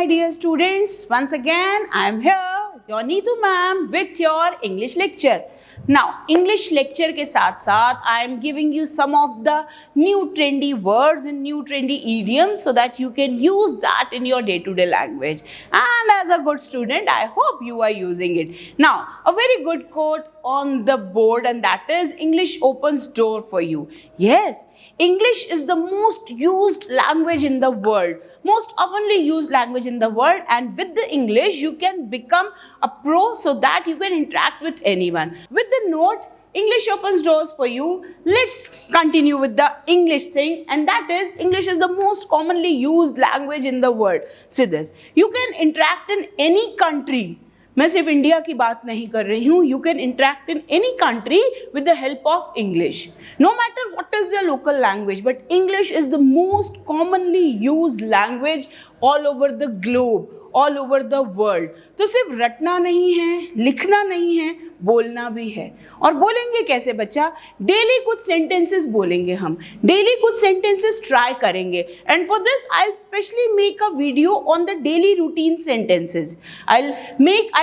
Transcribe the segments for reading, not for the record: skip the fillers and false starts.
dear students, once again I am here, your Neetu ma'am with your English lecture. Now, English lecture के साथ साथ I am giving you some of the new trendy words and new trendy idioms so that you can use that in your day-to-day language. And as a good student, I hope you are using it. Now, a very good quote on the board, and that is English opens door for you. Yes, English is the most used language in the world, most oftenly used language in the world, and with the English you can become a pro so that you can interact with anyone. With the note, English opens doors for you. Let's continue with the English thing, and that is English is the most commonly used language in the world. See this, you can interact in any country. मैं सिर्फ India की बात नहीं कर रही हूँ. You can interact in any country with the help of English. No matter what is their local language, but English is the most commonly used language all over the globe, all over the world. तो सिर्फ रटना नहीं है, लिखना नहीं है, बोलना भी है. और बोलेंगे कैसे बच्चा? डेली कुछ सेंटेंसेस बोलेंगे हम, डेली कुछ सेंटेंसेस ट्राई करेंगे. And for this I specially make a video on the daily routine sentences.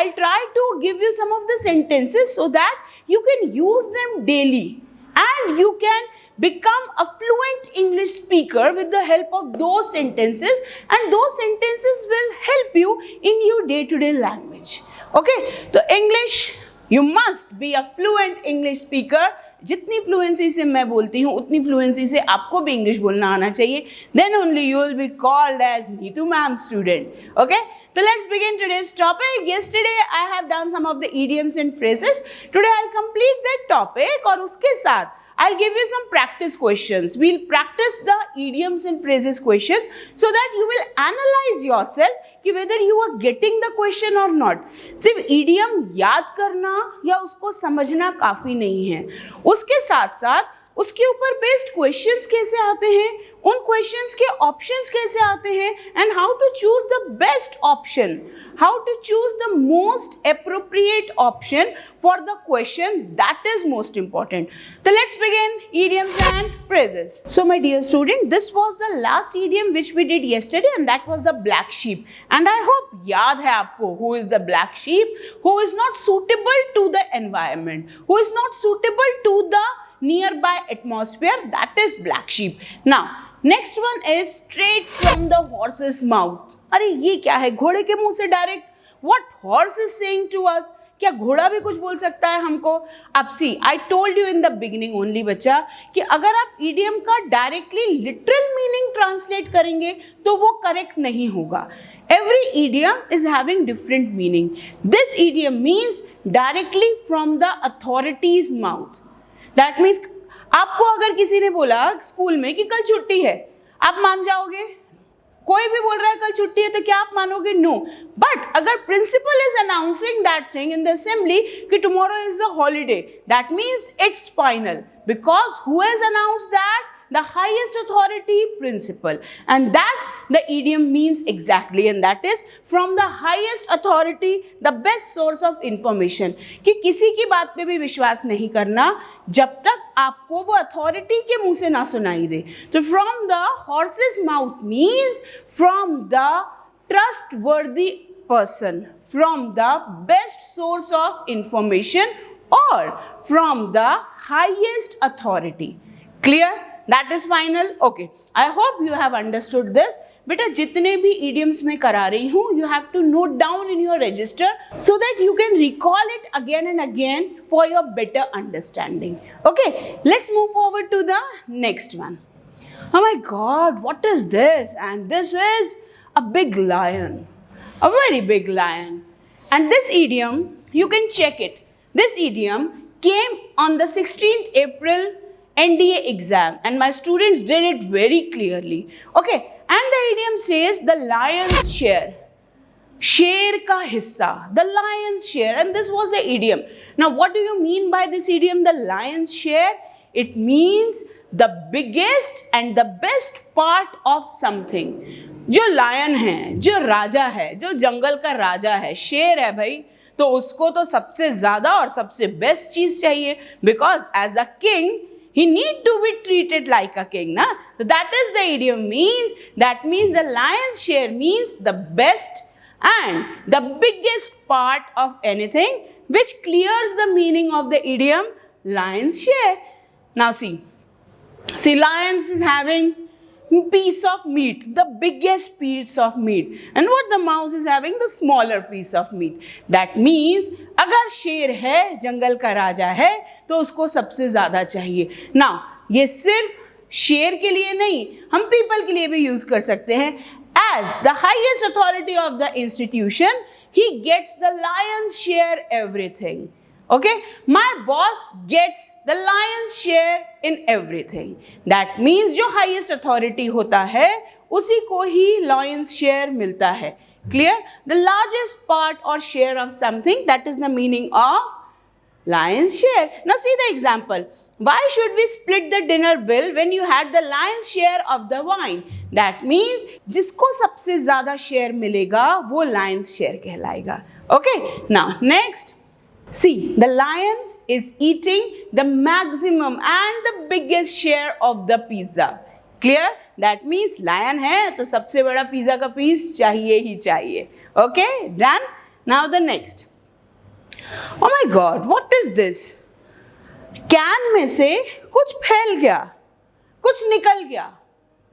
I'll try to give you some of the sentences so that you can use them daily and you can become a fluent English speaker with the help of those sentences, and those sentences will help you in your day-to-day language. Okay, so English, you must be a fluent English speaker. जितनी fluency से मैं बोलती हूँ उतनी fluency से आपको भी English बोलना आना चाहिए. Then only you will be called as Neetu ma'am student. Okay, so let's begin today's topic. Yesterday I have done some of the idioms and phrases. Today I'll complete that topic और उसके साथ I'll give you some practice questions. We'll practice the idioms and phrases questions so that you will analyze yourself कि whether you are getting the question or not. सिर्फ idiom याद करना या उसको समझना काफ़ी नहीं है. उसके साथ साथ उसके ऊपर बेस्ड क्वेश्चंस कैसे आते हैं, उन क्वेश्चंस के ऑप्शंस कैसे आते हैं, and how to choose the best option, how to choose the most appropriate option for the question, that is most important. So let's begin idioms and phrases. So my dear student, this was the last idiom which we did yesterday, and that was the black sheep. And I hope याद है आपको who is the black sheep, who is not suitable to the environment, who is not suitable to the nearby atmosphere, that is black sheep. Now next one is straight from the horse's mouth. अरे ये क्या है, घोड़े के मुंह से direct. What horse is saying to us? क्या घोड़ा भी कुछ बोल सकता है हमको? अब see, I told you in the beginning only बच्चा कि अगर आप ईडियम का डायरेक्टली लिटरल मीनिंग ट्रांसलेट करेंगे तो वो करेक्ट नहीं होगा. Every idiom is having different meaning. This idiom means directly from the authorities mouth. That means आपको अगर किसी ने बोला स्कूल में कि कल छुट्टी है, आप मान जाओगे? कोई भी बोल रहा है कल छुट्टी है तो क्या आप मानोगे? नो. बट अगर principal is announcing that thing in the assembly कि tomorrow is a holiday, that means it's final, because who has announced that? The highest authority, principal, and that the idiom means exactly, and that is from the highest authority, the best source of information. कि किसी की बात पे भी विश्वास नहीं करना जब तक आपको वो अथॉरिटी के मुंह से ना सुनाई दे. तो from the horse's mouth means from the trustworthy person, from the best source of information, or from the highest authority. Clear? That is final. Okay, I hope you have understood this. बेटा जितने भी idioms मैं करा रही हूँ, you have to note down in your register so that you can recall it again and again for your better understanding. Okay, let's move forward to the next one. Oh my God, what is this? And this is a big lion, a very big lion. And this idiom, you can check it. This idiom came on the 16th April NDA exam, and my students did it very clearly. Okay, and the idiom says the lion's share. शेर का हिस्सा, the lion's share, and this was the idiom. Now what do you mean by this idiom, the lion's share? It means the biggest and the best part of something. जो lion है, जो राजा है, जो जंगल का राजा है, शेर है भाई, तो उसको तो सबसे ज़्यादा और सबसे बेस्ट चीज़ चाहिए, because as a king He need to be treated like a king, na? So that is the idiom means. That means the lion's share means the best and the biggest part of anything, which clears the meaning of the idiom lion's share. Now see, lions is having piece of meat, the biggest piece of meat, and what the mouse is having, the smaller piece of meat. That means अगर शेर है, जंगल का राजा है, तो उसको सबसे ज़्यादा चाहिए. Now ये सिर्फ शेर के लिए नहीं, हम पीपल के लिए भी यूज़ कर सकते हैं. As the highest authority of the institution, he gets the lion's share everything. Okay, my boss gets the lion's share in everything. That means जो highest authority होता है उसी को ही lion's share मिलता है. Clear? The largest part or share of something, that is the meaning of lion's share. Now see the example. Why should we split the dinner bill when you had the lion's share of the wine? That means जिसको सबसे ज़्यादा share मिलेगा वो lion's share कहलाएगा. Okay, now next. See, the lion is eating the maximum and the biggest share of the pizza. Clear? That means lion है तो सबसे बड़ा पिज़्ज़ा का पीस चाहिए ही चाहिए. Okay, done? Now the next. Oh my God, what is this? Can में से कुछ फैल गया, कुछ निकल गया.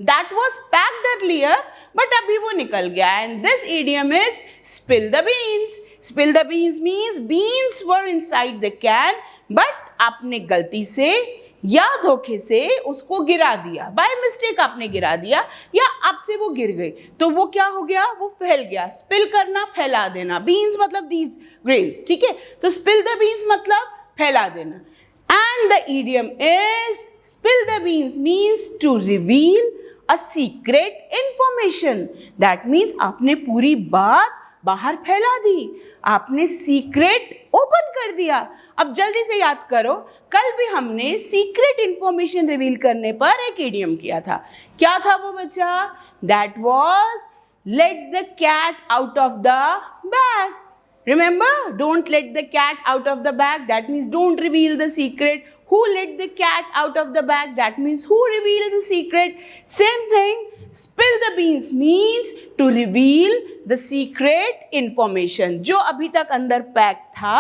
That was packed earlier, but अभी वो निकल गया. And this idiom is spill the beans. Spill the beans means beans were inside the can, but आपने गलती से या धोखे से उसको गिरा दिया. By mistake आपने गिरा दिया या आपसे वो गिर गई, तो वो क्या हो गया, वो फैल गया. Spill करना, फैला देना. Beans मतलब these grains, ठीक है. तो spill the beans मतलब फैला देना. And the idiom is spill the beans means to reveal a secret information. That means आपने पूरी बात बाहर फैला दी, आपने सीक्रेट ओपन कर दिया. अब जल्दी से याद करो, कल भी हमने सीक्रेट इंफॉर्मेशन रिवील करने पर एक इडियम किया था. क्या था वो बच्चा? That was let the cat out of the bag. Remember, don't let the cat out of the bag. That means don't reveal the secret. Who let the cat out of the bag? That means who revealed the secret. Same thing. Spill the beans means to reveal the secret information. जो अभी तक अंदर pack था,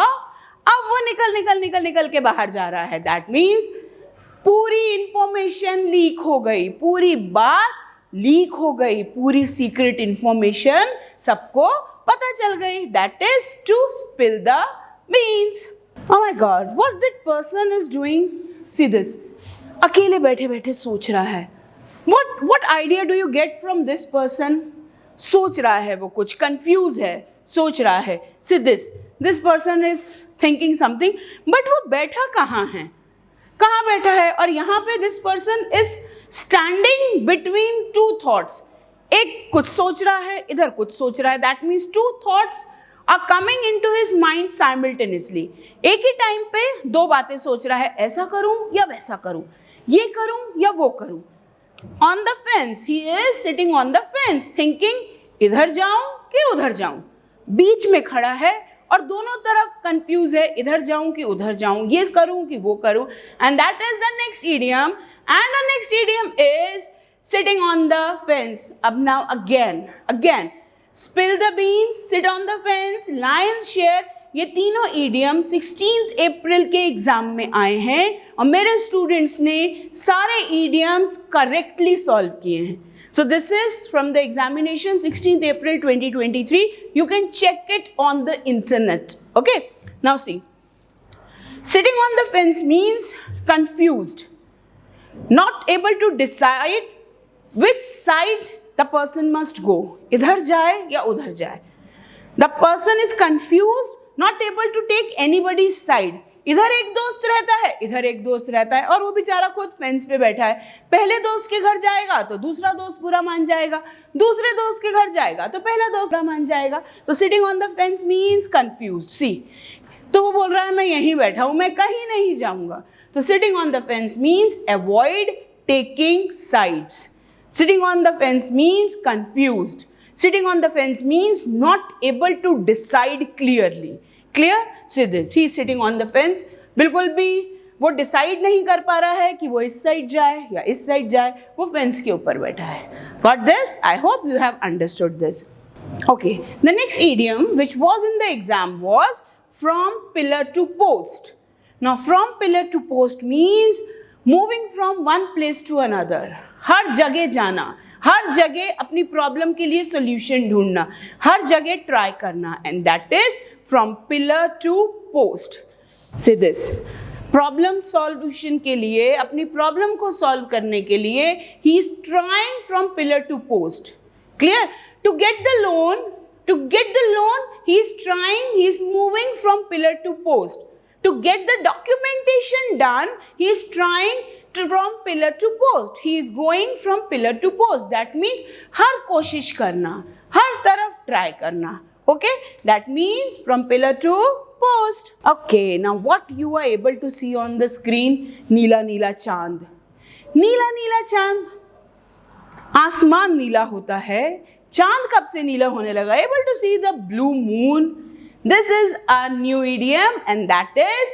अब वो निकल के बाहर जा रहा है. That means पूरी इंफॉर्मेशन लीक हो गई, पूरी बात लीक हो गई, पूरी सीक्रेट इंफॉर्मेशन सबको पता चल गई. That is to spill the beans. Oh my God, what that person is doing? See this. अकेले बैठे बैठे सोच रहा है. What idea do you get from this person? सोच रहा है वो कुछ, confused है, सोच रहा है. See this. This person is thinking something, but वो बैठा कहाँ है? कहाँ बैठा है? और यहाँ पे this person is standing between two thoughts. एक कुछ सोच रहा है, इधर कुछ सोच रहा है. That means two thoughts are coming into his mind simultaneously. एक ही टाइम पे दो बातें सोच रहा है, ऐसा करूं या वैसा करूं, ये करूं या वो करूं. On the fence, he is sitting on the fence, thinking इधर जाऊं कि उधर जाऊं. बीच में खड़ा है और दोनों तरफ कंफ्यूज है, इधर जाऊं कि उधर जाऊं, ये करूं कि वो करूं. And that is the next idiom. And the next idiom is sitting on the fence. अब now again. Spill the beans, sit on the fence, lion's share. ये तीनों इडियम 16 अप्रैल के एग्जाम में आए हैं और मेरे स्टूडेंट्स ने सारे इडियम्स करेक्टली सॉल्व किए हैं. So this is from the examination 16th April 2023. You can check it on the internet. Okay. Now see. Sitting on the fence means confused, not able to decide which side the person must go. इधर जाए या उधर जाए. The person is confused, not able to take anybody's side. इधर एक दोस्त रहता है, इधर एक दोस्त रहता है और वो बेचारा खुद फेंस पे बैठा है. पहले दोस्त के घर जाएगा तो दूसरा दोस्त बुरा मान जाएगा, दूसरे दोस्त के घर जाएगा तो पहला दोस्त बुरा मान जाएगा. तो sitting on the fence means confused. See, तो वो बोल रहा है मैं यहीं बैठा हूँ, मैं कहीं नहीं जाऊँगा. तो sitting on the fence means avoid taking sides. Sitting on the fence means confused. Sitting on the fence means not able to decide clearly. Clear? See this. He is sitting on the fence. बिल्कुल भी वो decide नहीं कर पा रहा है कि वो इस साइड जाए या इस साइड जाए, वो फेंस के ऊपर बैठा है। Got this? I hope you have understood this. Okay, the next idiom which was in the exam was from pillar to post. Now, from pillar to post means moving from one place to another. हर जगह जाना, हर जगह अपनी problem के लिए solution ढूंढना, हर जगह try करना, and that is from pillar to post. Say this. Problem solution के लिए, अपनी प्रॉब्लम को सॉल्व करने के लिए he is trying from pillar to post. Clear? To get the loan, he is trying, he is moving from pillar to post. To get the documentation done, he is trying from pillar to post. He is going from pillar to post. That means हर कोशिश करना, हर तरफ try करना. Okay? That means from pillar to post. Okay, now what you are able to see on the screen? नीला नीला चांद. नीला नीला चांद. आसमान नीला होता है, चांद कब से नीला होने लगा? Able to see the blue moon. This is a new idiom and that is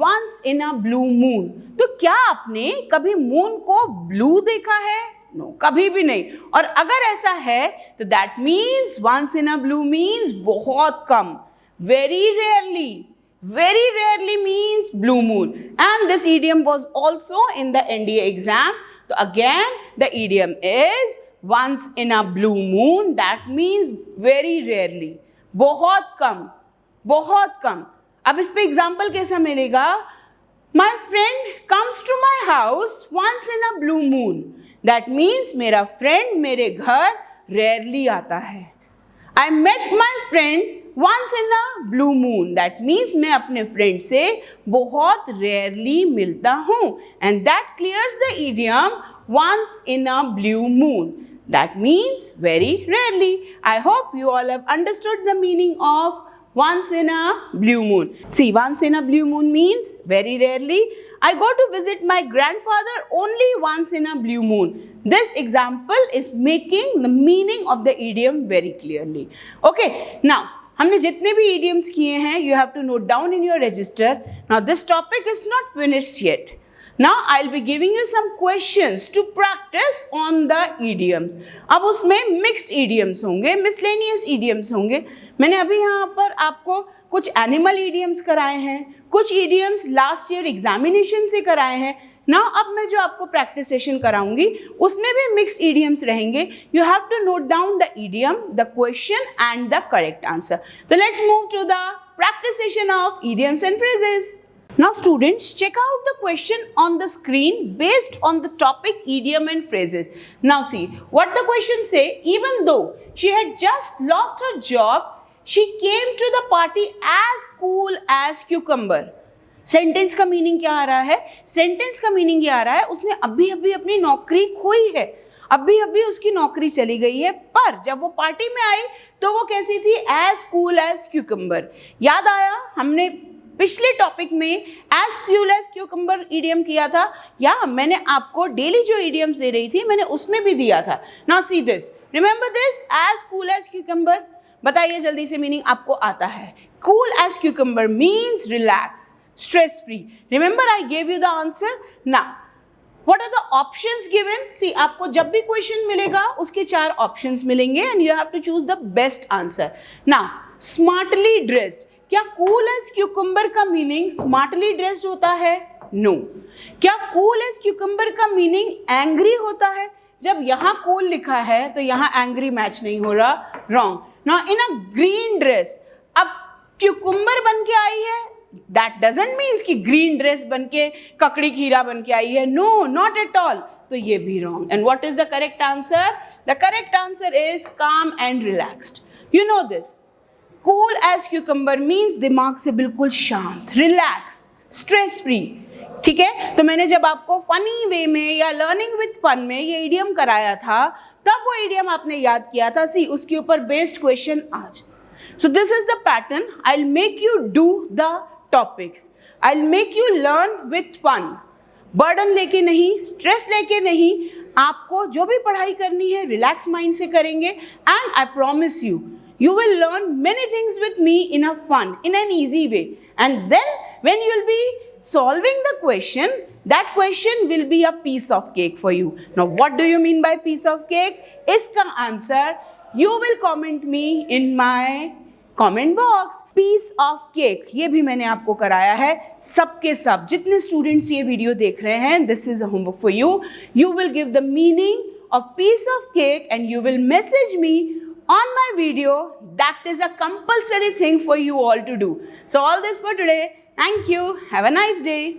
once in a blue moon. तो क्या आपने कभी मून को ब्लू देखा है? No, कभी भी नहीं. और अगर ऐसा है तो that means once in a blue means बहुत कम. Very rarely means blue moon. And this idiom was also in the NDA exam. So again the idiom is once in a blue moon. That means very rarely. बहुत कम. अब इस पे example कैसा मिलेगा? My friend comes to my house once in a blue moon. That means मेरा friend मेरे घर rarely आता है. I met my friend once in a blue moon. That means मैं अपने फ्रेंड से बहुत rarely मिलता हूँ. And that clears the idiom once in a blue moon. That means very rarely. I hope you all have understood the meaning of once in a blue moon. See, once in a blue moon means very rarely. I go to visit my grandfather only once in a blue moon. This example is making the meaning of the idiom very clearly. Okay, now हमने जितने भी idioms किए हैं, you have to note down in your register. Now this topic is not finished yet. Now I'll be giving you some questions to practice on the idioms. अब उसमें mixed idioms होंगे, miscellaneous idioms होंगे. मैंने अभी यहाँ पर आपको कुछ animal idioms कराए हैं, कुछ idioms last year examination से कराए हैं. Now अब मैं जो आपको practice session कराऊंगी उसमें भी mixed idioms रहेंगे. You have to note down the idiom, the question and the correct answer. So let's move to the practice session of idioms and phrases. Now students, check out the question on the screen based on the topic idiom and phrases. Now see, what the question say, even though she had just lost her job, she came to the party as cool as cucumber. Sentence का meaning क्या आ रहा है? Sentence का meaning ये आ रहा है उसने अभी अभी अपनी नौकरी खोई है, अभी अभी उसकी नौकरी चली गई है, पर जब वो पार्टी में आई तो वो कैसी थी? As cool as cucumber. याद आया हमने पिछले टॉपिक में as cool as cucumber idiom किया था, या मैंने आपको डेली जो ईडियम्स दे रही थी मैंने उसमें भी दिया था. Now see this, remember this, as cool as cucumber. बताइए जल्दी से मीनिंग आपको आता है. Cool as cucumber means relax, stress free. Remember I gave you the answer. Now what are the options given? See, आपको जब भी क्वेश्चन मिलेगा उसके 4 ऑप्शंस मिलेंगे and you have to choose the best answer. Now smartly dressed, क्या cool as cucumber का meaning smartly dressed होता है? No. क्या cool as cucumber का मीनिंग angry होता है? जब यहाँ cool लिखा है तो यहाँ angry मैच नहीं हो रहा. Wrong. Now in a green dress, अब cucumber बन के आई है, that doesn't means कि green dress बन के ककड़ी खीरा बन के आई है. No, not at all. तो ये भी wrong. And what is the correct answer? The correct answer is calm and relaxed. You know this. Cool as cucumber means दिमाग से बिल्कुल शांत, relax, stress free. ठीक है, तो मैंने जब आपको फनी वे में या लर्निंग विद फन में ये इडियम कराया था तब वो इडियम आपने याद किया था. सी, उसके ऊपर बेस्ड क्वेश्चन आज. So this is the pattern. I'll make you do the topics. I'll make you learn with fun. Burden लेके नहीं, स्ट्रेस लेके नहीं, आपको जो भी पढ़ाई करनी है रिलैक्स माइंड से करेंगे. And I promise you, you will learn many things with me in a fun, in an easy way. And then when you'll be solving the question, that question will be a piece of cake for you. Now, what do you mean by piece of cake? इसका answer you will comment me in my comment box. Piece of cake, ये भी मैंने आपको कराया है सबके सब. जितने students ये video देख रहे हैं, this is a homework for you. You will give the meaning of piece of cake and you will message me on my video. That is a compulsory thing for you all to do. So all this for today. Thank you. Have a nice day.